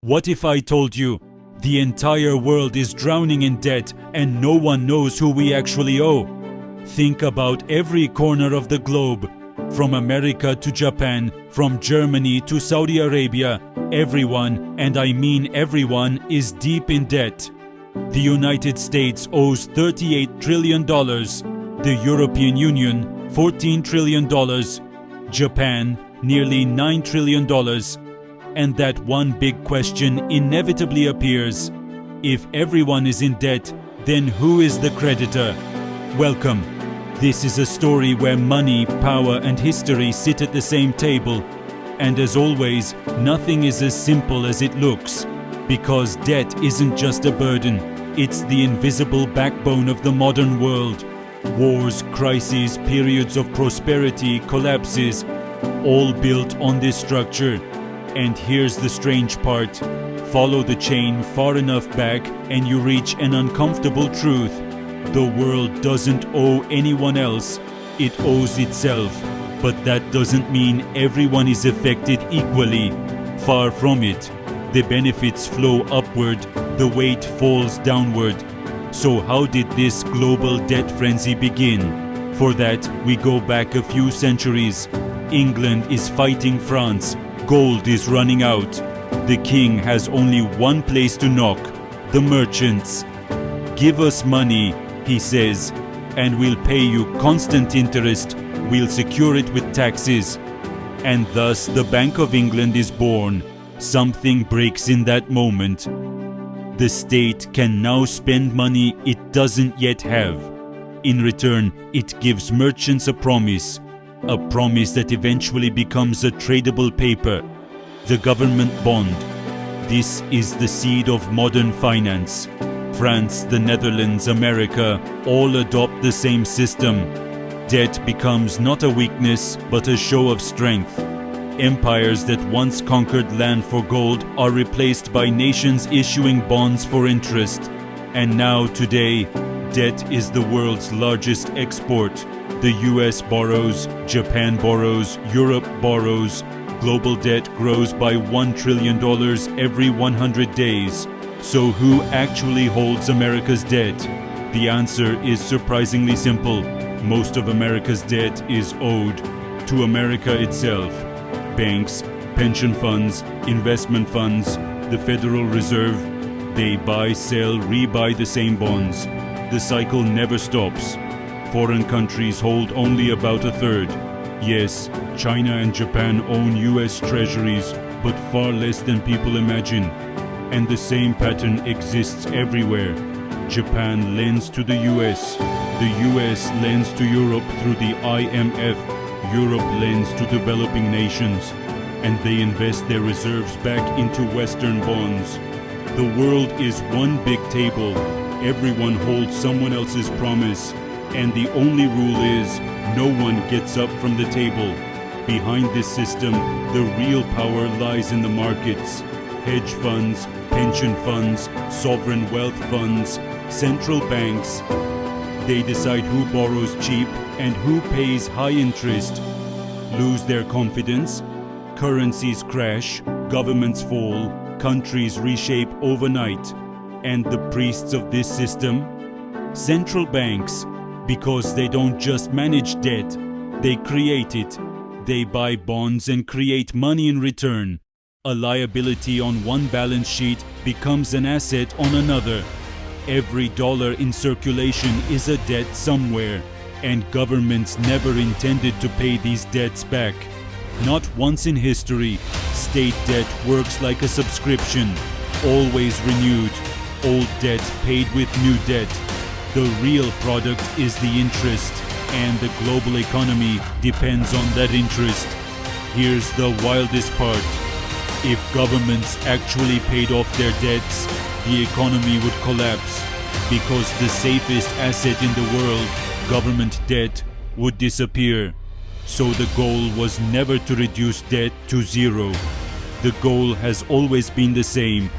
What if I told you the entire world is drowning in debt and no one knows who we actually owe? Think about every corner of the globe, from America to Japan, from Germany to Saudi Arabia. Everyone, and I mean everyone, is deep in debt. The United States owes $38 trillion, the European Union $14 trillion, Japan nearly $9 trillion. And that one big question inevitably appears. If everyone is in debt, then who is the creditor? Welcome. This is a story where money, power, and history sit at the same table. And as always, nothing is as simple as it looks. Because debt isn't just a burden, it's the invisible backbone of the modern world. Wars, crises, periods of prosperity, collapses, all built on this structure. And here's the strange part. Follow the chain far enough back and you reach an uncomfortable truth. The world doesn't owe anyone else, it owes itself. But that doesn't mean everyone is affected equally. Far from it. The benefits flow upward, the weight falls downward. So how did this global debt frenzy begin? For that, we go back a few centuries. England is fighting France. Gold is running out. The king has only one place to knock, the merchants. Give us money, he says, and we'll pay you constant interest. We'll secure it with taxes. And thus the Bank of England is born. Something breaks in that moment. The state can now spend money it doesn't yet have. In return, it gives merchants a promise that eventually becomes a tradable paper, the government bond. This is the seed of modern finance. France, the Netherlands, America all adopt the same system. Debt becomes not a weakness but a show of strength. Empires that once conquered land for gold are replaced by nations issuing bonds for interest. And now, today, debt is the world's largest export. The US borrows, Japan borrows, Europe borrows. Global debt grows by $1 trillion every 100 days. So who actually holds America's debt? The answer is surprisingly simple. Most of America's debt is owed to America itself. Banks, pension funds, investment funds, the Federal Reserve, they buy, sell, rebuy the same bonds. The cycle never stops. Foreign countries hold only about a third. Yes, China and Japan own US treasuries, but far less than people imagine. And the same pattern exists everywhere. Japan lends to the US. The US lends to Europe through the IMF. Europe lends to developing nations. And they invest their reserves back into Western bonds. The world is one big table. Everyone holds someone else's promise. And the only rule is, no one gets up from the table. Behind this system, the real power lies in the markets. Hedge funds, pension funds, sovereign wealth funds, central banks. They decide who borrows cheap and who pays high interest. Lose their confidence, currencies crash, governments fall, countries reshape overnight. And the priests of this system? Central banks. Because they don't just manage debt, they create it. They buy bonds and create money in return. A liability on one balance sheet becomes an asset on another. Every dollar in circulation is a debt somewhere, and governments never intended to pay these debts back. Not once in history, state debt works like a subscription, always renewed, old debt paid with new debt. The real product is the interest, and the global economy depends on that interest. Here's the wildest part. If governments actually paid off their debts, the economy would collapse, because the safest asset in the world, government debt, would disappear. So the goal was never to reduce debt to zero. The goal has always been the same: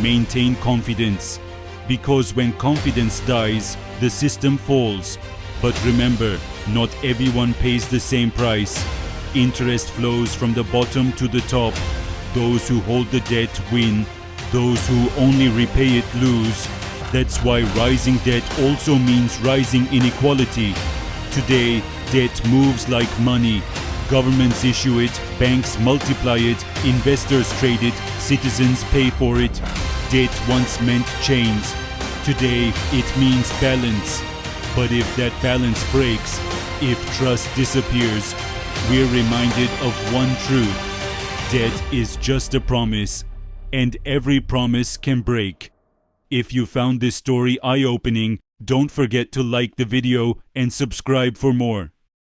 maintain confidence. Because when confidence dies, the system falls. But remember, not everyone pays the same price. Interest flows from the bottom to the top. Those who hold the debt win, Those who only repay it lose. That's why rising debt also means rising inequality. Today, debt moves like money. Governments issue it, banks multiply it, investors trade it, citizens pay for it. Debt once meant chains. Today, it means balance. But if that balance breaks, if trust disappears, we're reminded of one truth. Debt is just a promise, and every promise can break. If you found this story eye-opening, don't forget to like the video and subscribe for more.